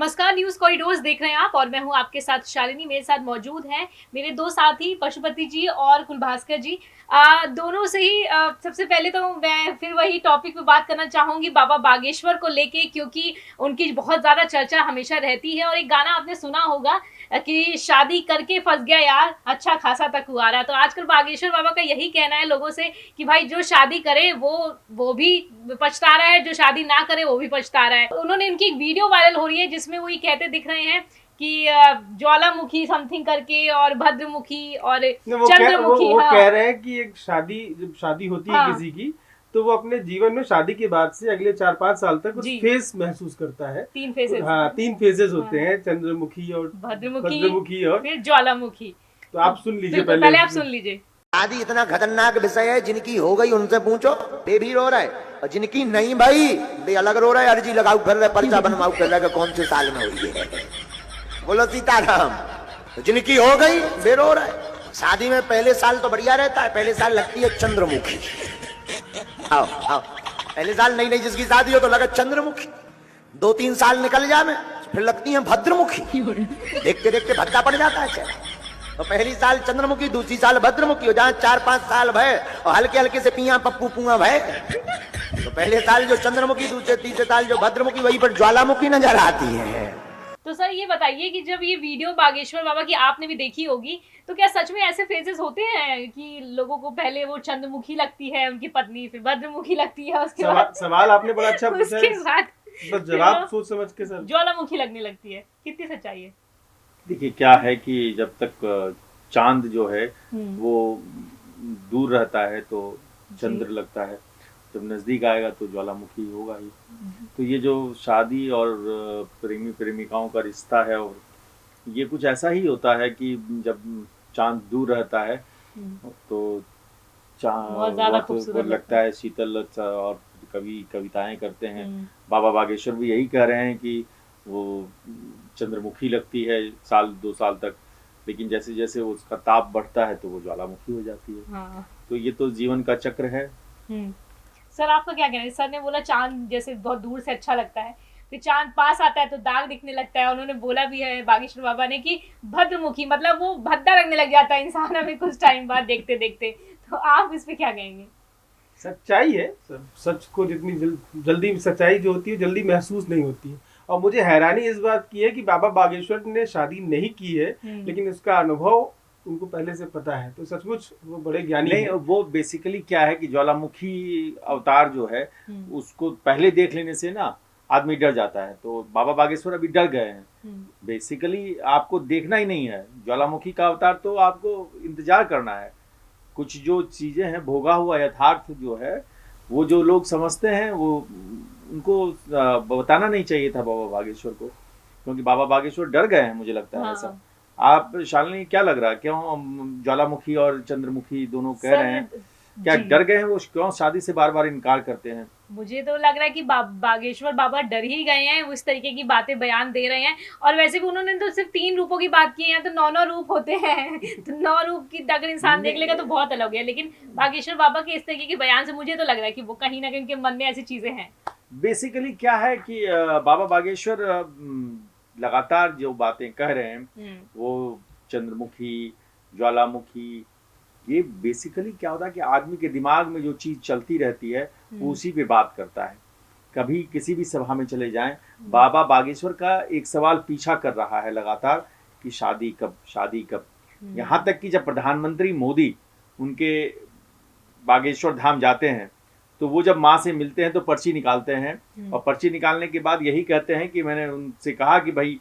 नमस्कार, news corridors देख रहे हैं आप और मैं हूं आपके साथ शालिनी। मेरे साथ मौजूद हैं मेरे दो साथी पशुपति जी और कुलभास्कर जी। दोनों से ही सबसे पहले तो मैं फिर वही टॉपिक पे बात करना चाहूंगी बाबा बागेश्वर को लेके, क्योंकि उनकी बहुत ज्यादा चर्चा हमेशा रहती है। और एक गाना आपने सुना होगा कि शादी करके फंस गया यार, अच्छा खासा तक हुआ रहा। तो आजकल बागेश्वर बाबा का यही कहना है लोगों से कि भाई जो शादी करे वो भी पछता रहा है, जो शादी ना करे वो भी पछता रहा है। उन्होंने उनकी एक वीडियो वायरल हो रही है जिसमें वो ये कहते दिख रहे हैं कि ज्वालामुखी समथिंग करके और भद्रमुखी और चंद्रमुखी। वो कह रहे हैं कि एक शादी जब शादी होती है किसी की, तो वो अपने जीवन में शादी के बाद से अगले 4-5 साल तक कुछ फेज महसूस करता है। 3 फेजेस। हाँ, 3 फेजेस होते हैं, चंद्रमुखी और भद्रमुखी और फिर ज्वालामुखी। तो आप सुन लीजिए, पहले आप सुन लीजिए। शादी इतना खतरनाक विषय है, जिनकी हो गई उनसे पूछो, बे भी रो रहा है, और जिनकी नहीं भाई बे अलग रो रहा है, अर्जी लगाऊ कर रहे, पर्चा बनवाऊ कर रहा है, कौन से साल में हुई है। बोलो सीताराम। तो जिनकी हो गई बे रो रहा है। शादी में पहले साल तो बढ़िया रहता है, पहले साल लगती है चंद्रमुखी। आओ आओ, पहले साल नई नई जिसकी शादी हो तो लगा चंद्रमुखी, 2-3 साल निकल जाए फिर लगती है भद्रमुखी। देखते देखते भद्दा पड़ जाता है। तो पहली साल चंद्रमुखी, दूसरी साल भद्रमुखी हो, जहाँ 4-5 साल भय और हल्के हल्के से पिया पप्पू पुआ भय। तो पहले साल जो चंद्रमुखी, दूसरे तीसरे साल जो भद्रमुखी, वही पर ज्वालामुखी नजर आती है। तो सर ये बताइए कि जब ये वीडियो बागेश्वर बाबा की आपने भी देखी होगी, तो क्या सच में ऐसे फेजेस होते हैं कि लोगों को पहले वो चंद्रमुखी लगती है उनकी पत्नी, फिर भद्रमुखी लगती है, उसके बाद सवाल आपने बड़ा अच्छा पूछा है, उसके बाद बस जवाब सोच समझ के सर ज्वालामुखी लगने लगती है। कितनी सच्चाई है? देखिए क्या है कि जब तक चांद जो है वो दूर रहता है तो चंद्र लगता है, जब नजदीक आएगा तो ज्वालामुखी होगा ही। तो ये जो शादी और प्रेमी प्रेमिकाओं का रिश्ता है, और ये कुछ ऐसा ही होता है कि जब चांद दूर रहता है तो चांद लगता है शीतल, और कवि कविताएं करते हैं। बाबा बागेश्वर भी यही कह रहे हैं कि वो चंद्रमुखी लगती है 1-2 साल तक, लेकिन जैसे जैसे उसका ताप बढ़ता है तो वो ज्वालामुखी हो जाती है। हाँ। तो ये तो जीवन का चक्र है। सर आपका क्या कहना है? सर ने बोला चांद जैसे बहुत दूर से अच्छा लगता है, फिर चांद पास आता है तो दाग दिखने लगता है। उन्होंने बोला भी है बागेश्वर बाबा ने कि भद्रमुखी मतलब वो भद्दा लगने लग जाता है इंसान हमें कुछ टाइम बाद देखते देखते। तो आप इस पे क्या कहेंगे? सच्चाई है, सच को जितनी जल्दी सच्चाई जो होती है जल्दी महसूस नहीं होती है। और मुझे हैरानी इस बात की है कि बाबा बागेश्वर ने शादी नहीं की है, लेकिन उसका अनुभव उनको पहले से पता है, तो सचमुच वो बड़े ज्ञानी नहीं, वो बेसिकली क्या है कि ज्वालामुखी अवतार जो है उसको पहले देख लेने से ना आदमी डर जाता है। तो बाबा बागेश्वर अभी डर गए हैं। बेसिकली आपको देखना ही नहीं है ज्वालामुखी का अवतार, तो आपको इंतजार करना है। कुछ जो चीजें हैं, भोगा हुआ यथार्थ जो है, वो जो लोग समझते हैं वो उनको बताना नहीं चाहिए था बाबा बागेश्वर को, क्योंकि बाबा बागेश्वर डर गए हैं, मुझे लगता है ऐसा। आप शालिनी क्या लग रहा है, क्यों ज्वालामुखी और चंद्रमुखी दोनों कह रहे हैं, क्या डर गए हैं वो? क्यों शादी से बार बार इनकार करते हैं? मुझे तो लग रहा है कि बागेश्वर बाबा डर ही गए हैं, वो इस तरीके की बातें बयान दे रहे हैं। और वैसे भी उन्होंने तो सिर्फ 3 रूपों की बात की है, तो 9 रूप होते हैं। तो 9 रूप की अगर इंसान देख लेगा तो बहुत अलग है। लेकिन बागेश्वर बाबा के इस तरीके के बयान से मुझे तो लग रहा है कि वो कहीं ना कहीं उनके मन में ऐसी चीजें हैं। बेसिकली क्या है कि बाबा बागेश्वर लगातार जो बातें कह रहे हैं, वो चंद्रमुखी, ज्वालामुखी, ये बेसिकली क्या होता है कि आदमी के दिमाग में जो चीज चलती रहती है वो उसी पे बात करता है। कभी किसी भी सभा में चले जाएं, बाबा बागेश्वर का एक सवाल पीछा कर रहा है लगातार कि शादी कब, शादी कब। यहाँ तक कि जब प्रधानमंत्री मोदी उनके बागेश्वर धाम जाते हैं तो वो जब माँ से मिलते हैं तो पर्ची निकालते हैं, और पर्ची निकालने के बाद यही कहते हैं कि मैंने उनसे कहा कि भाई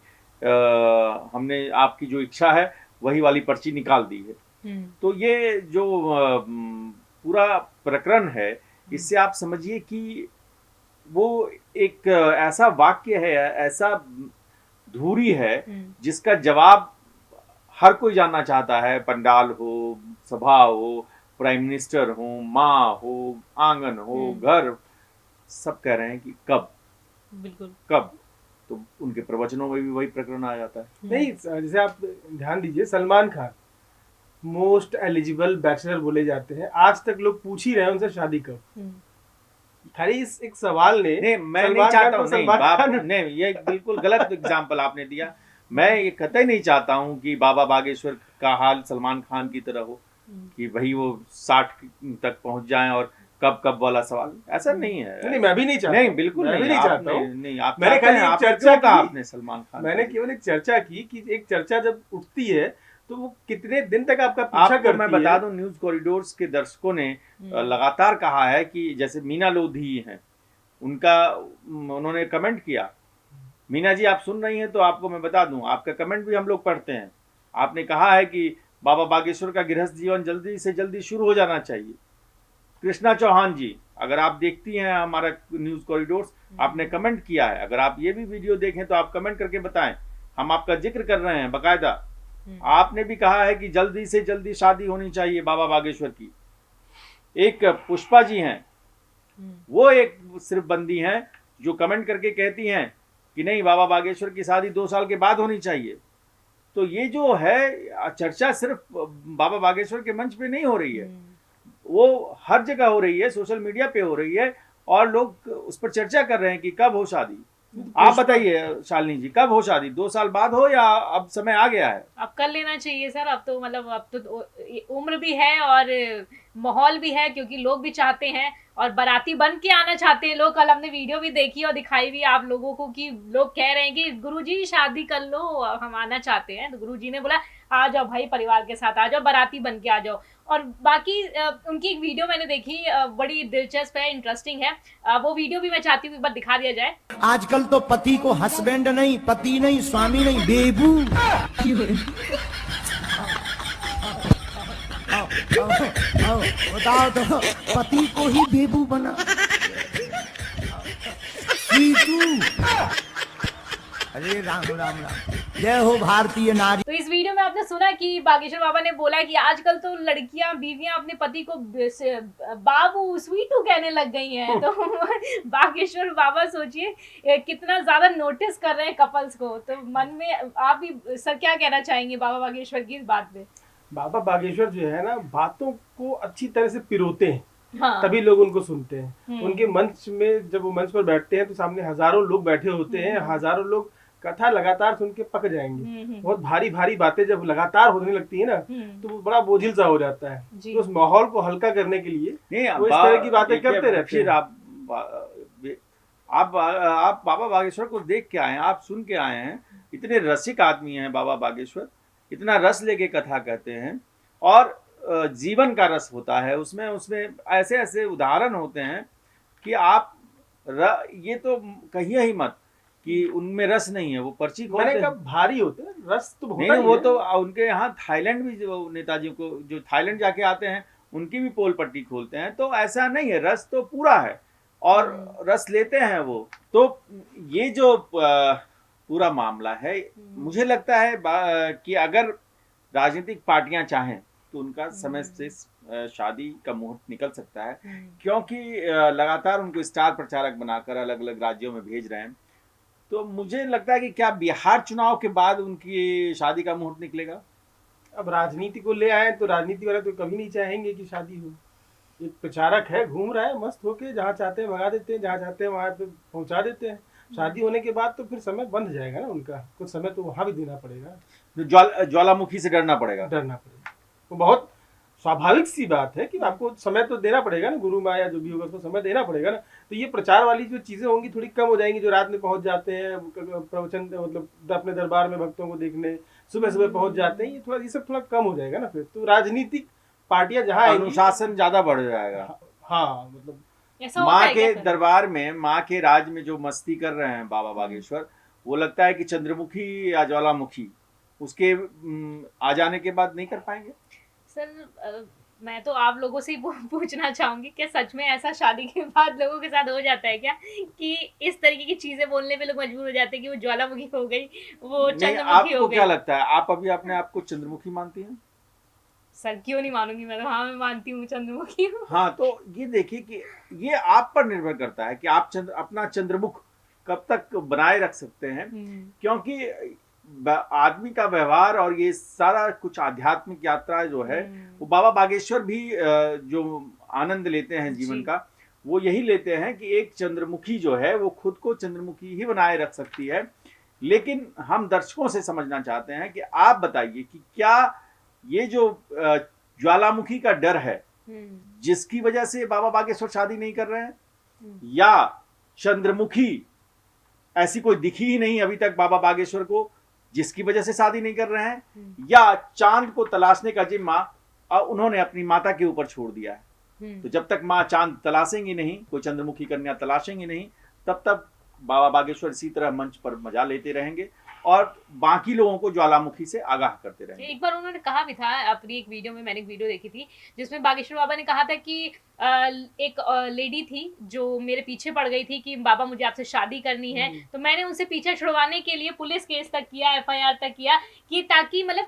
हमने आपकी जो इच्छा है वही वाली पर्ची निकाल दी है। तो ये जो पूरा प्रकरण है, इससे आप समझिए कि वो एक ऐसा वाक्य है, ऐसा धुरी है जिसका जवाब हर कोई जानना चाहता है। पंडाल हो, सभा हो, प्राइम मिनिस्टर हो, माँ हो, आंगन हो, घर, सब कह रहे हैं कि कब, बिल्कुल कब। तो उनके प्रवचनों में भी वही प्रकरण आ जाता है। नहीं, जैसे आप ध्यान दीजिए, Salman Khan most eligible bachelor बोले जाते हैं, आज तक लोग पूछ ही रहे हैं उनसे शादी कब। खाली इस एक सवाल ने नहीं, मैं नहीं सलमान चाहता खान हूँ, को नहीं सलमान बाप खान नहीं, ये बिल्कुल गलत एग्जाम्पल आपने दिया। मैं ये कतई नहीं चाहता हूँ कि बाबा बागेश्वर का हाल सलमान खान की तरह हो, कि भाई वो 60 तक पहुंच जाएं और कब कब वाला सवाल, ऐसा नहीं है। नहीं, मैं भी नहीं चाहता नहीं, हूं। बिल्कुल मैं भी नहीं, नहीं आप चाहता हूं। नहीं, आप मैंने चाहते खाली हैं, एक आपने चर्चा क्यों कहा की। आपने सलमान खान मैंने के लिए? केवल एक चर्चा की कि एक चर्चा जब उठती है तो वो कितने दिन तक आपका पीछा आपको मैं करती बता है। दूं, न्यूज कॉरिडोर्स के दर्शकों ने लगातार कहा है कि जैसे मीना लोधी हैं, उनका उन्होंने कमेंट किया। मीना जी, आप सुन रही हैं तो आपको मैं बता दूं, आपका कमेंट भी हम लोग पढ़ते हैं। आपने कहा है कि बाबा बागेश्वर का गृहस्थ जीवन जल्दी से जल्दी शुरू हो जाना चाहिए। कृष्णा चौहान जी, अगर आप देखती हैं हमारा न्यूज कॉरिडोर्स, आपने कमेंट किया है। अगर आप ये भी वीडियो देखें तो आप कमेंट करके बताएं, हम आपका जिक्र कर रहे हैं बकायदा। आपने भी कहा है कि जल्दी से जल्दी शादी होनी चाहिए बाबा बागेश्वर की। एक पुष्पा जी हैं, वो एक सिर्फ बंदी हैं जो कमेंट करके कहती हैं कि नहीं, बाबा बागेश्वर की शादी 2 साल के बाद होनी चाहिए। तो ये जो है चर्चा सिर्फ बाबा बागेश्वर के मंच पे नहीं हो रही है, वो हर जगह हो रही है, सोशल मीडिया पे हो रही है, और लोग उस पर चर्चा कर रहे हैं कि कब हो शादी। आप बताइए शालिनी जी, कब हो शादी? 2 साल बाद हो या अब समय आ गया है? अब कर लेना चाहिए सर। अब तो मतलब अब तो उम्र भी है और माहौल भी है, क्योंकि लोग भी चाहते हैं और बाराती बन के आना चाहते हैं लोग। कल हमने वीडियो भी देखी और दिखाई भी आप लोगों को कि लोग कह रहे हैं कि गुरुजी शादी कर लो, हम आना चाहते हैं। तो गुरुजी ने बोला आ जाओ भाई, परिवार के साथ आ जाओ, बाराती बन के आ जाओ। और बाकी उनकी एक वीडियो मैंने देखी, बड़ी दिलचस्प है, इंटरेस्टिंग है। वो वीडियो भी मैं चाहती हूँ एक बार दिखा दिया जाए। आजकल तो पति को हस्बैंड नहीं, पति नहीं, स्वामी नहीं, बेबू। बताओ तो, पति को ही बेबू बना। अरे राम राम राम, जय हो भारतीय नारी। तो इस वीडियो में आपने सुना कि बागेश्वर बाबा ने बोला कि आजकल तो लड़कियां, बीवियां अपने पति को बाबू, स्वीटू कहने लग गई हैं। तो बागेश्वर बाबा सोचिए कितना ज्यादा नोटिस कर रहे हैं कपल्स को। तो मन में आप भी सर क्या कहना चाहेंगे बाबा बागेश्वर की इस बात पे? बाबा बागेश्वर जो है ना, बातों को अच्छी तरह से पिरोते हैं, हाँ। तभी लोग उनको सुनते हैं। उनके मंच में जब वो मंच पर बैठते हैं तो सामने हजारों लोग बैठे होते हैं, हजारों लोग कथा लगातार सुन के पक जाएंगे। बहुत भारी भारी बातें जब लगातार होने लगती है ना, तो वो बड़ा बोझिल सा हो जाता है। तो उस माहौल को हल्का करने के लिए नहीं, वो इस तरह की बातें करते रहते हैं। आप बाबा बागेश्वर को देख के आए हैं, आप सुन के आए हैं। इतने रसिक आदमी हैं बाबा बागेश्वर, इतना रस लेके कथा कहते हैं, और जीवन का रस होता है उसमें। उसमें ऐसे ऐसे उदाहरण होते हैं कि आप ये तो कहिए ही मत कि उनमें रस नहीं है। वो पर्ची खोलते मैंने हैं, कहा भारी होते हैं, रस तो होता नहीं, ही वो है। तो उनके यहाँ थाईलैंड भी, जो नेताजी को जो थाईलैंड जाके आते हैं उनकी भी पोल पट्टी खोलते हैं। तो ऐसा नहीं है, रस तो पूरा है और रस लेते हैं वो। तो ये जो पूरा मामला है, मुझे लगता है कि अगर राजनीतिक पार्टियां चाहें तो उनका समय से शादी का मुहूर्त निकल सकता है, क्योंकि लगातार उनको स्टार प्रचारक बनाकर अलग अलग राज्यों में भेज रहे हैं। तो मुझे लगता है कि क्या बिहार चुनाव के बाद उनकी शादी का मुहूर्त निकलेगा? अब राजनीति को ले आए तो राजनीति वाले तो कभी नहीं चाहेंगे कि शादी हो। एक प्रचारक है, घूम रहा है मस्त होके, जहाँ चाहते हैं भगा देते हैं, जहाँ चाहते हैं वहां पे पहुंचा देते हैं। शादी होने के बाद तो फिर समय बंध जाएगा ना उनका, कुछ समय तो वहां भी देना पड़ेगा, ज्वालामुखी से डरना पड़ेगा। डरना पड़ेगा। तो बहुत स्वाभाविक सी बात है कि आपको समय तो देना पड़ेगा ना, गुरु माया जो भी होगा उसको समय देना पड़ेगा ना। तो ये प्रचार वाली जो चीजें होंगी थोड़ी कम हो जाएंगी। जो रात में पहुंच जाते हैं प्रवचन, मतलब अपने दरबार में भक्तों को देखने सुबह सुबह पहुंच जाते हैं, ये सब थोड़ा कम हो जाएगा ना। फिर तो राजनीतिक पार्टियां जहाँ अनुशासन ज्यादा बढ़ जाएगा। हाँ, मतलब माँ के दरबार में, माँ के राज में जो मस्ती कर रहे हैं बाबा बागेश्वर, वो लगता है कि चंद्रमुखी या ज्वालामुखी उसके आ जाने के बाद नहीं कर पाएंगे। सर मैं तो आप लोगों से ही पूछना चाहूंगी, क्या सच में ऐसा शादी के बाद लोगों के साथ हो जाता है क्या, कि इस तरीके की चीजें बोलने पे लोग मजबूर हो जाते हैं कि वो ज्वालामुखी हो गई, वो चंद्रमुखी हो आपको गई? क्या लगता है, आप अभी अपने आप को चंद्रमुखी मानती हैं? सर क्यों नहीं मानूंगी मैं तो, हाँ मैं मानती हूँ चंद्रमुखी हूँ। हाँ, तो ये देखिए कि ये आप पर निर्भर करता है कि आप अपना चंद्रमुख कब तक बनाए रख सकते हैं। क्योंकि आदमी का व्यवहार और ये सारा कुछ आध्यात्मिक यात्रा जो है, वो बाबा बागेश्वर भी जो आनंद लेते हैं जीवन का, वो यही लेते हैं कि एक चंद्रमुखी जो है वो खुद को चंद्रमुखी ही बनाए रख सकती है। लेकिन हम दर्शकों से समझना चाहते हैं कि आप बताइए कि क्या ये जो ज्वालामुखी का डर है जिसकी वजह से बाबा बागेश्वर शादी नहीं कर रहे हैं, या चंद्रमुखी ऐसी कोई दिखी ही नहीं अभी तक बाबा बागेश्वर को जिसकी वजह से शादी नहीं कर रहे हैं, या चांद को तलाशने का जिम्मा उन्होंने अपनी माता के ऊपर छोड़ दिया है। तो जब तक माँ चांद तलाशेंगी नहीं, कोई चंद्रमुखी कन्या तलाशेंगी नहीं, तब तक बाबा बागेश्वर इसी तरह मंच पर मजा लेते रहेंगे और बाकी लोगों को ज्वालामुखी से आगाह करते रहेंगे। एक बार उन्होंने कहा भी था अपनी एक वीडियो में, मैंने एक वीडियो देखी थी जिसमें बागेश्वर बाबा ने कहा था कि एक लेडी थी जो मेरे पीछे पड़ गई थी कि बाबा मुझे आपसे शादी करनी है, तो मैंने उनसे पीछा छुड़वाने के लिए पुलिस केस तक किया, FIR तक किया, कि ताकि मतलब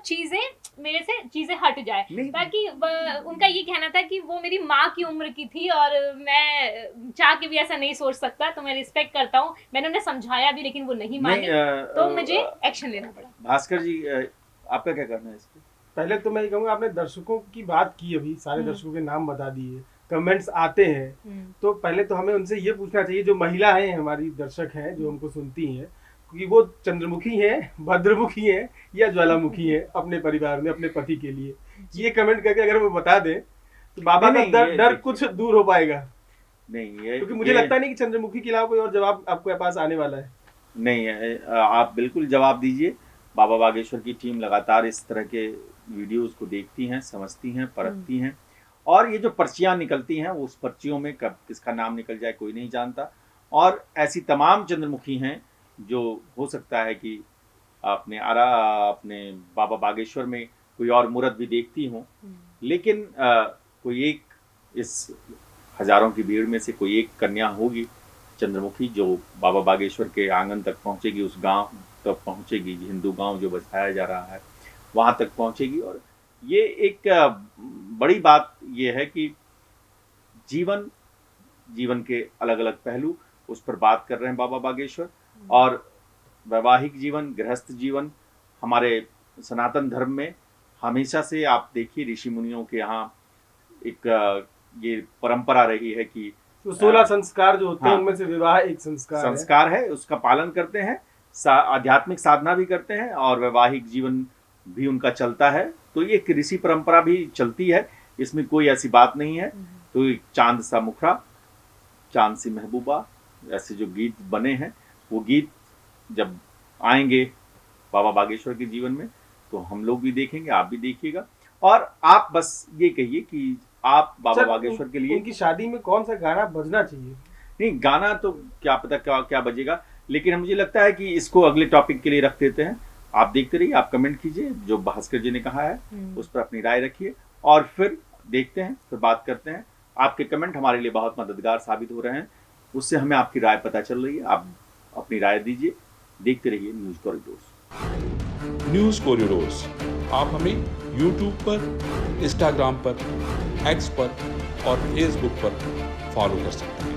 मेरे से चीजें हट जाए, ताकि उनका ये कहना था कि वो मेरी माँ की उम्र की थी और मैं चाह के भी ऐसा नहीं सोच सकता, तो मैं रिस्पेक्ट करता हूँ। मैंने उन्हें समझाया भी लेकिन वो नहीं माने, तो मुझे एक्शन लेना पड़ा। भास्कर जी, आपका क्या कहना है इस पे? पहले तो मैं ये कहूँगा, आपने दर्शकों की बात की, अभी सारे दर्शकों के नाम बता दिए, कमेंट्स आते हैं, तो पहले तो हमें उनसे ये पूछना चाहिए, जो महिला है हमारी दर्शक हैं जो हमको सुनती हैं, कि वो चंद्रमुखी हैं, भद्रमुखी हैं या ज्वालामुखी हैं अपने परिवार में अपने पति के लिए, ये कमेंट करके अगर वो बता दें तो बाबा का डर कुछ दूर हो पाएगा। नहीं, क्योंकि मुझे लगता नहीं कि चंद्रमुखी के अलावा कोई और जवाब आपके पास आने वाला है। नहीं, आप बिल्कुल जवाब दीजिए। बाबा बागेश्वर की टीम लगातार इस तरह के वीडियोस को देखती हैं, समझती हैं, परखती हैं, और ये जो पर्चियां निकलती हैं उस पर्चियों में कब किसका नाम निकल जाए कोई नहीं जानता। और ऐसी तमाम चंद्रमुखी हैं जो हो सकता है कि अपने बाबा बागेश्वर में कोई और मूर्त भी देखती हों, लेकिन कोई एक इस हजारों की भीड़ में से कोई एक कन्या होगी चंद्रमुखी जो बाबा बागेश्वर के आंगन तक पहुंचेगी, उस गांव तक पहुंचेगी, हिंदू गांव जो बसाया जा रहा है वहां तक पहुंचेगी। और ये एक बड़ी बात ये है कि जीवन के अलग अलग पहलू, उस पर बात कर रहे हैं बाबा बागेश्वर। और वैवाहिक जीवन, गृहस्थ जीवन, हमारे सनातन धर्म में हमेशा से आप देखिए ऋषि मुनियों के यहाँ एक ये परंपरा रही है कि 16 संस्कार जो होते हैं उनमें से विवाह एक संस्कार है, उसका पालन करते हैं, आध्यात्मिक साधना भी करते हैं और वैवाहिक जीवन भी उनका चलता है। तो ये ऋषि परंपरा भी चलती है, इसमें कोई ऐसी बात नहीं है। तो चांद सा मुखरा, चांद सी महबूबा, ऐसे जो गीत बने हैं, वो गीत जब आएंगे बाबा बागेश्वर के जीवन में तो हम लोग भी देखेंगे, आप भी देखिएगा। और आप बस ये कहिए कि आप बाबा बागेश्वर के लिए उनकी शादी में कौन सा गाना बजना चाहिए? नहीं, गाना तो क्या पता क्या बजेगा, लेकिन मुझे लगता है कि इसको अगले टॉपिक के लिए रख देते हैं। आप देखते रहिए, आप कमेंट कीजिए, जो भास्कर जी ने कहा है उस पर अपनी राय रखिए और फिर देखते हैं, फिर बात करते हैं। आपके कमेंट हमारे लिए बहुत मददगार साबित हो रहे हैं, उससे हमें आपकी राय पता चल रही है। आप अपनी राय दीजिए, देखते रहिए न्यूज़ कॉरिडोर्स। न्यूज़ कॉरिडोर्स आप हमें YouTube पर, Instagram पर, X पर और Facebook पर फॉलो कर सकते हैं।